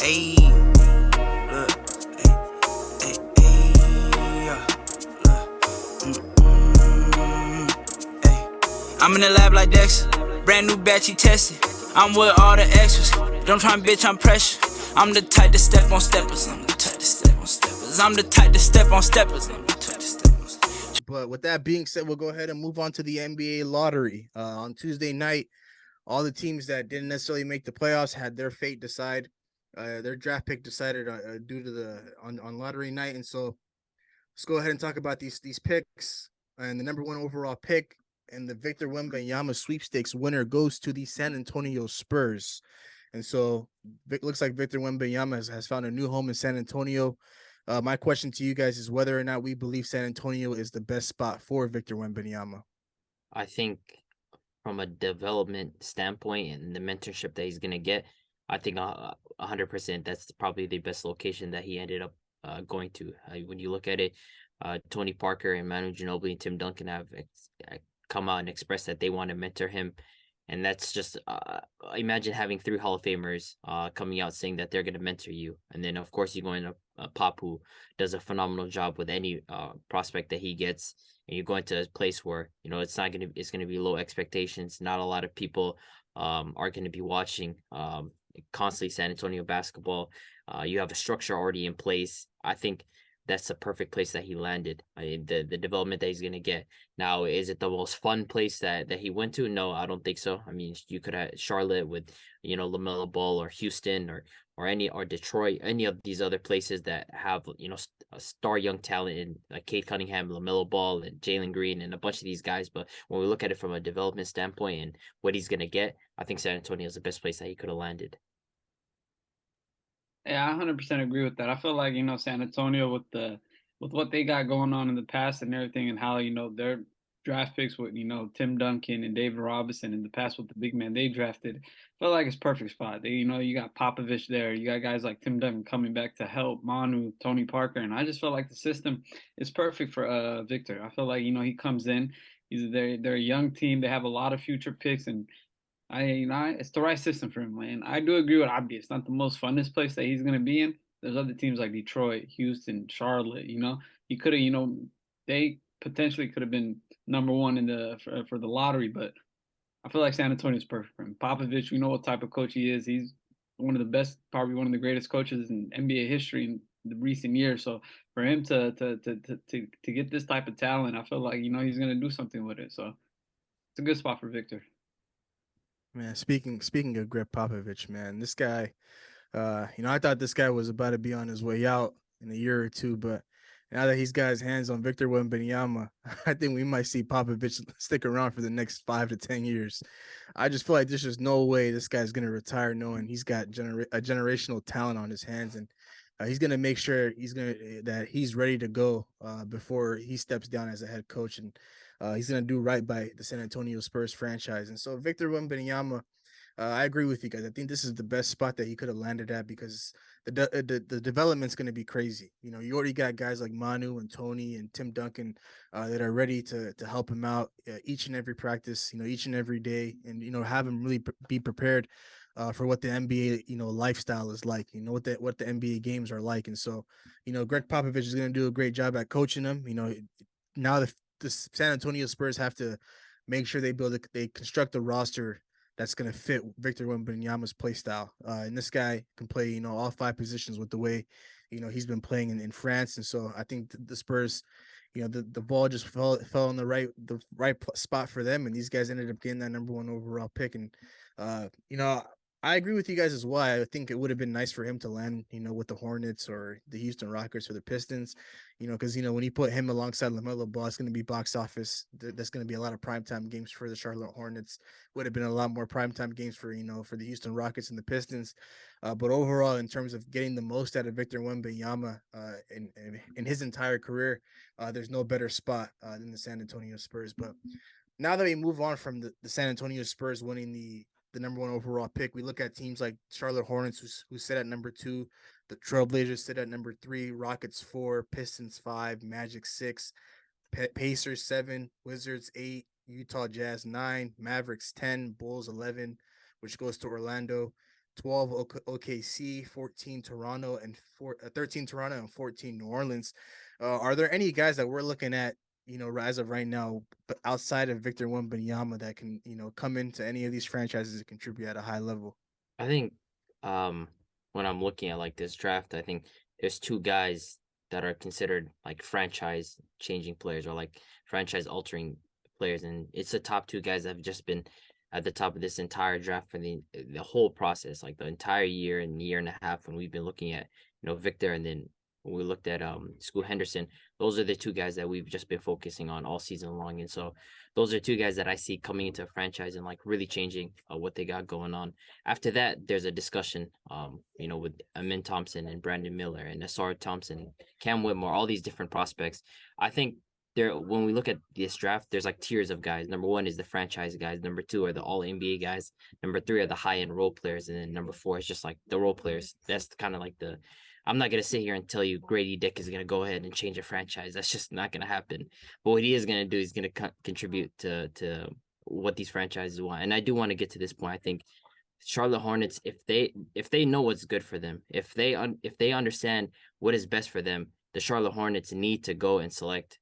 Ayy, look, yeah, ayy. I'm in the lab like Dexter, brand new batch he tested. I'm with all the extras, don't try and bitch, I'm pressure. I'm the type to step on steppers, I'm the type to step on steppers. I'm the type to step on steppers, I'm the type to step on steppers. But with that being said, we'll go ahead and move on to the NBA lottery. On Tuesday night, all the teams that didn't necessarily make the playoffs had their fate decide, their draft pick decided due to the on lottery night. And so let's go ahead and talk about these picks. And the number one overall pick and the Victor Wembanyama Sweepstakes winner goes to the San Antonio Spurs. And so it looks like Victor Wembanyama has found a new home in San Antonio. My question to you guys is whether or not we believe San Antonio is the best spot for Victor Wembanyama. I think from a development standpoint and the mentorship that he's gonna get, I think 100% that's probably the best location that he ended up going to. When you look at it, Tony Parker and Manu Ginobili and Tim Duncan have come out and expressed that they want to mentor him. And that's just imagine having three Hall of Famers coming out saying that they're going to mentor you. And then, of course, you go into Pop, who does a phenomenal job with any prospect that he gets. And you go into a place where, it's going to be low expectations. Not a lot of people are going to be watching constantly San Antonio basketball. You have a structure already in place. I think that's the perfect place that he landed. I mean, the development that he's going to get. Now, is it the most fun place that he went to? No, I don't think so. I mean, you could have Charlotte with, LaMelo Ball, or Houston, or Detroit, any of these other places that have, a star young talent in like Cade Cunningham, LaMelo Ball, and Jalen Green, and a bunch of these guys. But when we look at it from a development standpoint and what he's going to get, I think San Antonio is the best place that he could have landed. Yeah, I 100% agree with that. I feel like, San Antonio with what they got going on in the past and everything, and how, their draft picks with, Tim Duncan and David Robinson in the past with the big man they drafted, I feel like it's perfect spot. You got Popovich there. You got guys like Tim Duncan coming back to help Manu, Tony Parker, and I just feel like the system is perfect for Victor. I feel like, he comes in, they're a young team. They have a lot of future picks, and it's the right system for him, man. I do agree with Abdi. It's not the most funnest place that he's gonna be in. There's other teams like Detroit, Houston, Charlotte. He could have, they potentially could have been number one for the lottery, but I feel like San Antonio is perfect for him. Popovich, we know what type of coach he is. He's one of the best, probably one of the greatest coaches in NBA history in the recent years. So for him to get this type of talent, I feel like he's gonna do something with it. So it's a good spot for Victor. Man, speaking of Greg Popovich, man, this guy, I thought this guy was about to be on his way out in a year or two, but now that he's got his hands on Victor Wembanyama, I think we might see Popovich stick around for the next 5 to 10 years. I just feel like there's just no way this guy's gonna retire knowing he's got a generational talent on his hands, and he's gonna make sure that he's ready to go before he steps down as a head coach, and he's gonna do right by the San Antonio Spurs franchise. And so Victor Wembanyama, I agree with you guys. I think this is the best spot that he could have landed at because the development's going to be crazy. You already got guys like Manu and Tony and Tim Duncan that are ready to help him out each and every practice, each and every day, and have him really be prepared for what the NBA lifestyle is like. What the NBA games are like, and so Greg Popovich is going to do a great job at coaching them. Now the San Antonio Spurs have to make sure they construct a roster that's going to fit Victor Wembanyama's play style. And this guy can play, all 5 positions with the way, he's been playing in France. And so I think the Spurs, the ball just fell in the right spot for them. And these guys ended up getting that number 1 overall pick. And, I agree with you guys as well. I think it would have been nice for him to land, with the Hornets or the Houston Rockets or the Pistons, because, when you put him alongside LaMelo Ball, it's going to be box office. There's going to be a lot of primetime games for the Charlotte Hornets. Would have been a lot more primetime games for the Houston Rockets and the Pistons. But overall, in terms of getting the most out of Victor Wembanyama in his entire career, there's no better spot than the San Antonio Spurs. But now that we move on from the San Antonio Spurs winning the number 1 overall pick, we look at teams like Charlotte Hornets, who sit at number 2, the Trailblazers sit at number 3, Rockets 4, Pistons 5, Magic 6, Pacers 7, Wizards 8, Utah Jazz 9, Mavericks 10, Bulls 11, which goes to Orlando. 12 OKC, 14 Toronto, and 13 Toronto and 14 New Orleans. Are there any guys that we're looking at, as of right now, but outside of Victor Wembanyama that can, come into any of these franchises and contribute at a high level? I think when I'm looking at like this draft, I think there's two guys that are considered like franchise changing players or like franchise altering players, and it's the top two guys that have just been at the top of this entire draft for the whole process, like the entire year and year and a half when we've been looking at Victor, and then when we looked at Scoot Henderson. Those are the two guys that we've just been focusing on all season long, and so those are two guys that I see coming into a franchise and like really changing what they got going on. After that, there's a discussion, with Amin Thompson and Brandon Miller and Asar Thompson, Cam Whitmore, all these different prospects. I think when we look at this draft, there's like tiers of guys. Number one is the franchise guys. Number two are the all NBA guys. Number three are the high end role players, and then number four is just like the role players. That's kind of like I'm not gonna sit here and tell you Grady Dick is gonna go ahead and change a franchise. That's just not gonna happen. But what he is gonna do is gonna contribute to what these franchises want. And I do want to get to this point. I think Charlotte Hornets, if they know what's good for them, if they understand what is best for them, the Charlotte Hornets need to go and select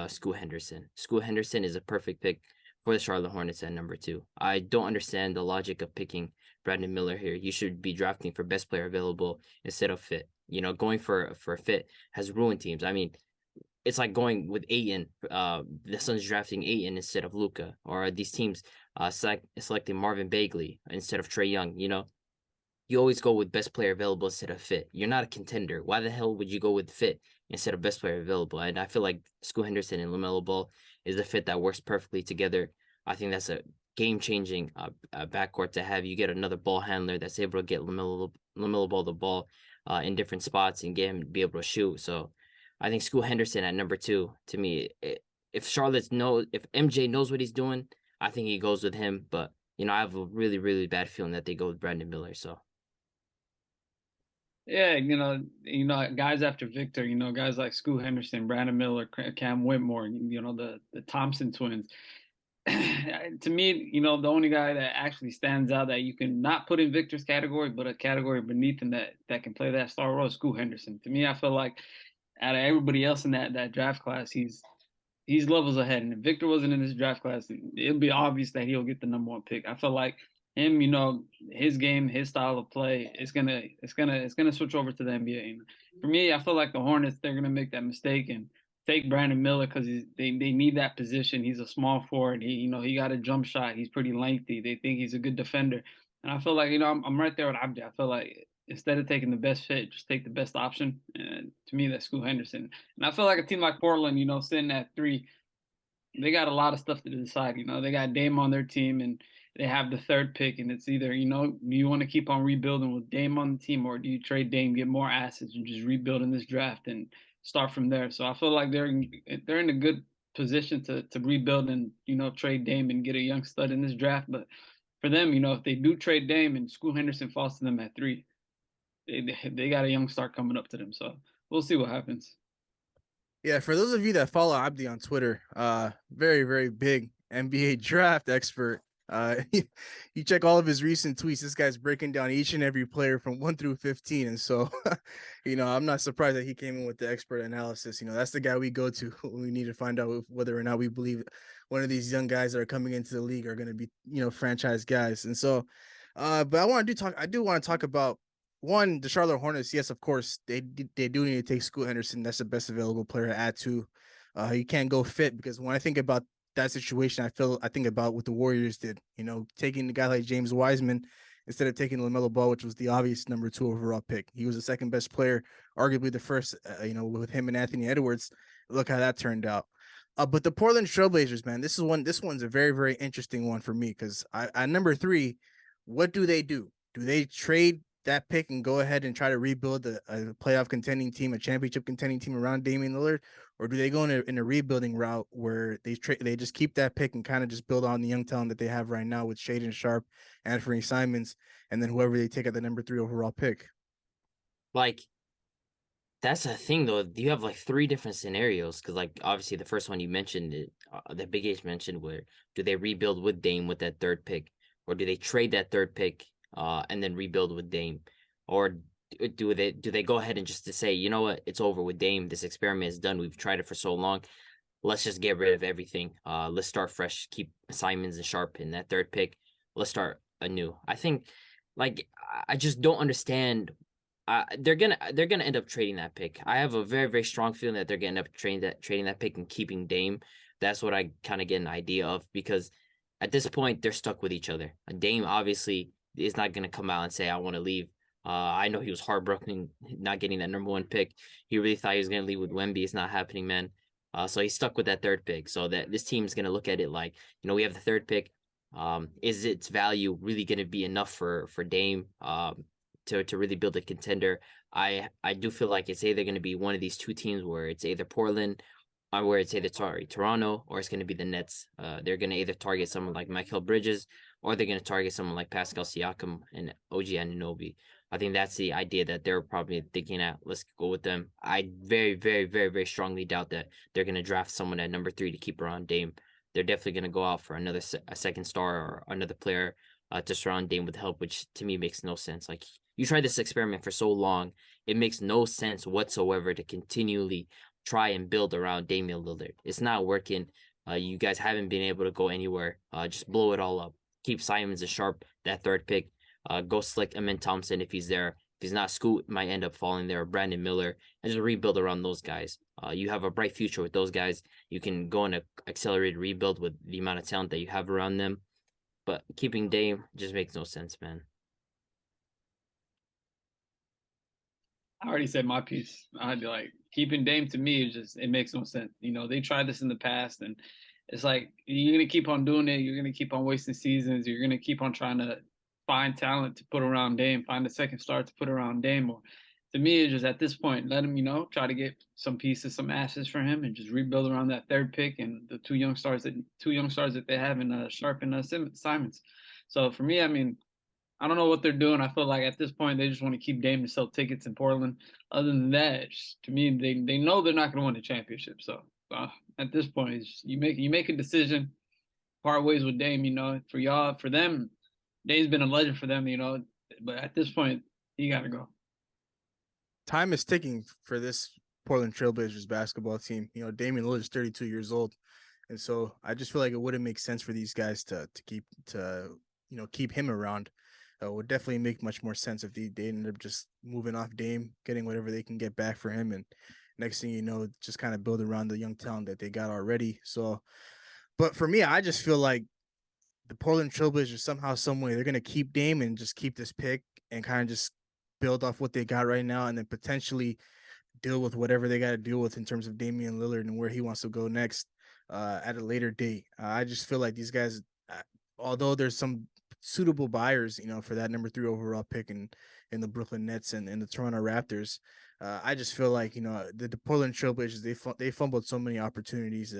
Scoot Henderson. Scoot Henderson is a perfect pick for the Charlotte Hornets at number 2. I don't understand the logic of picking Brandon Miller here. You should be drafting for best player available instead of fit. Going for fit has ruined teams. I mean, it's like going with Ayton. The Suns drafting Ayton instead of Luka, or these teams selecting Marvin Bagley instead of Trae Young. You always go with best player available instead of fit. You're not a contender. Why the hell would you go with fit instead of best player available? And I feel like Scoot Henderson and LaMelo Ball is the fit that works perfectly together. I think that's a game-changing backcourt to have. You get another ball handler that's able to get LaMelo Ball the ball in different spots and get him to be able to shoot. So I think Scoot Henderson at number 2, to me, if MJ knows what he's doing, I think he goes with him. But, I have a really, really bad feeling that they go with Brandon Miller. So. Yeah, guys after Victor, guys like Scoot Henderson, Brandon Miller, Cam Whitmore, the Thompson twins. To me, the only guy that actually stands out that you can not put in Victor's category, but a category beneath him that can play that star role is Scoot Henderson. To me, I feel like out of everybody else in that draft class, he's levels ahead. And if Victor wasn't in this draft class, it'll be obvious that he'll get the number 1 pick. I feel like him, his game, his style of play, it's gonna switch over to the NBA. For me, I feel like the Hornets, they're gonna make that mistake and take Brandon Miller because they need that position. He's a small forward. He got a jump shot. He's pretty lengthy. They think he's a good defender. And I feel like, I'm right there with Abdi. I feel like instead of taking the best fit, just take the best option. And to me, that's Scoot Henderson. And I feel like a team like Portland, sitting at 3, they got a lot of stuff to decide. They got Dame on their team and they have the 3rd pick, and it's either, do you want to keep on rebuilding with Dame on the team, or do you trade Dame, get more assets, and just rebuild in this draft and start from there? So I feel like they're in a good position to rebuild and, trade Dame and get a young stud in this draft. But for them, if they do trade Dame and Scoot Henderson falls to them at 3, they got a young star coming up to them. So we'll see what happens. Yeah, for those of you that follow Abdi on Twitter, very, very big NBA draft expert. You check all of his recent tweets. This guy's breaking down each and every player from 1 through 15. And so, I'm not surprised that he came in with the expert analysis. That's the guy we go to when we need to find out whether or not we believe one of these young guys that are coming into the league are going to be, franchise guys. And so, but I do want to talk about one, the Charlotte Hornets. Yes, of course, they do need to take Scoot Henderson. That's the best available player to add to. You can't go fit, because when I think about that situation, I think about what the Warriors did, taking a guy like James Wiseman instead of taking LaMelo Ball, which was the obvious number 2 overall pick. He was the second best player, arguably the first, with him and Anthony Edwards. Look how that turned out. But the Portland Trailblazers, man, this one's a very, very interesting one for me, because at number 3, what do? Do they trade that pick and go ahead and try to rebuild a playoff contending team, a championship contending team around Damian Lillard? Or do they go in a rebuilding route where they just keep that pick and kind of just build on the young talent that they have right now with Shaedon Sharpe, Anthony Simons, and then whoever they take at the number 3 overall pick? Like, that's a thing, though. You have like 3 different scenarios, because like obviously the first one you mentioned, that Big H mentioned, where do they rebuild with Dame with that 3rd pick, or do they trade that 3rd pick and then rebuild with Dame, or do they go ahead and just to say, you know what, it's over with Dame. This experiment is done. We've tried it for so long. Let's just get rid of everything. Let's start fresh. Keep Simons and Sharp in that third pick. Let's start anew. I think, like, I just don't understand. They're gonna end up trading that pick. I have a very, very strong feeling that they're gonna end up trading that pick and keeping Dame. That's what I kind of get an idea of, because at this point they're stuck with each other. Dame obviously is not gonna come out and say I want to leave. I know he was heartbroken not getting that number 1 pick. He really thought he was gonna leave with Wemby. It's not happening, man. So he's stuck with that third pick. So that this team is gonna look at it like, you know, we have the third pick. Is its value really gonna be enough for Dame? To really build a contender? I do feel like it's either going to be one of these two teams, where it's either Portland, or where it's either Toronto, or it's going to be the Nets. They're going to either target someone like Mikal Bridges, or they're going to target someone like Pascal Siakam and OG Anunoby. I think that's the idea that they're probably thinking at. Let's go with them. I very, very, very, very strongly doubt that they're going to draft someone at number 3 to keep around Dame. They're definitely going to go out for a second star or another player to surround Dame with help, which to me makes no sense. Like, you tried this experiment for so long, it makes no sense whatsoever to continually try and build around Damian Lillard. It's not working. You guys haven't been able to go anywhere. Just blow it all up. Keep Simons and Sharp, that third pick. Go select Amen Thompson if he's there. If he's not, Scoot might end up falling there, or Brandon Miller, and just rebuild around those guys. You have a bright future with those guys. You can go on an accelerated rebuild with the amount of talent that you have around them. But keeping Dame just makes no sense, man. I already said my piece. I'd be like, keeping Dame to me is just, it makes no sense. You know, they tried this in the past, and it's like, you're going to keep on doing it. You're going to keep on wasting seasons. You're going to keep on trying to find talent to put around Dame, find a second star to put around Dame. Or to me, it's just at this point, let him, you know, try to get some pieces, some assets for him, and just rebuild around that third pick and the two young stars that they have in Sharp and Simons. So for me, I mean, I don't know what they're doing. I feel like at this point they just want to keep Dame to sell tickets in Portland. Other than that, to me, they know they're not going to win the championship. So at this point, it's just, you make a decision, part ways with Dame. You know, for them, Dame's been a legend for them. You know, but at this point, you got to go. Time is ticking for this Portland Trailblazers basketball team. You know, Damian Lillard is 32 years old, and so I just feel like it wouldn't make sense for these guys to keep him around. Would definitely make much more sense if they ended up just moving off Dame, getting whatever they can get back for him, and next thing you know, just kind of build around the young talent that they got already. So, but for me, I just feel like the Portland Trailblazers somehow, some way, they're gonna keep Dame and just keep this pick and kind of just build off what they got right now, and then potentially deal with whatever they got to deal with in terms of Damian Lillard and where he wants to go next at a later date. I just feel like these guys, although there's some suitable buyers, you know, for that number 3 overall pick in the Brooklyn Nets and the Toronto Raptors, I just feel like, you know, the Portland Trailblazers, they fumbled so many opportunities,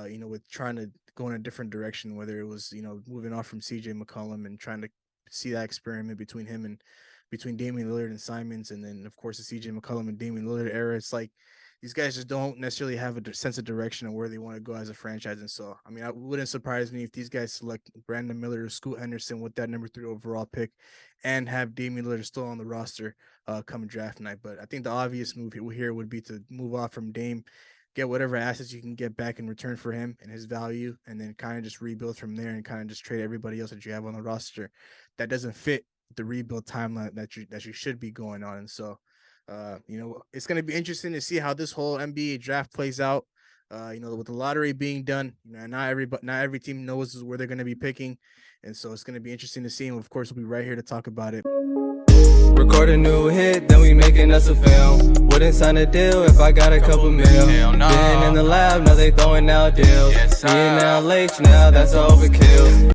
you know, with trying to go in a different direction, whether it was, you know, moving off from CJ McCollum and trying to see that experiment between Damian Lillard and Simons, and then of course the CJ McCollum and Damian Lillard era. It's like these guys just don't necessarily have a sense of direction of where they want to go as a franchise. And so, I mean, it wouldn't surprise me if these guys select Brandon Miller or Scoot Henderson with that number 3 overall pick and have Damian Lillard still on the roster come draft night. But I think the obvious move here would be to move off from Dame, get whatever assets you can get back in return for him and his value, and then kind of just rebuild from there and kind of just trade everybody else that you have on the roster that doesn't fit the rebuild timeline that you should be going on. And so, you know, it's going to be interesting to see how this whole NBA draft plays out. You know, with the lottery being done, you know, not every team knows where they're going to be picking, and so it's going to be interesting to see. And of course, we'll be right here to talk about it. Record a new hit, then we making us a film. Wouldn't sign a deal if I got a couple mil. Been in the lab, now they throwing out deals. Me and now late, now that's overkill.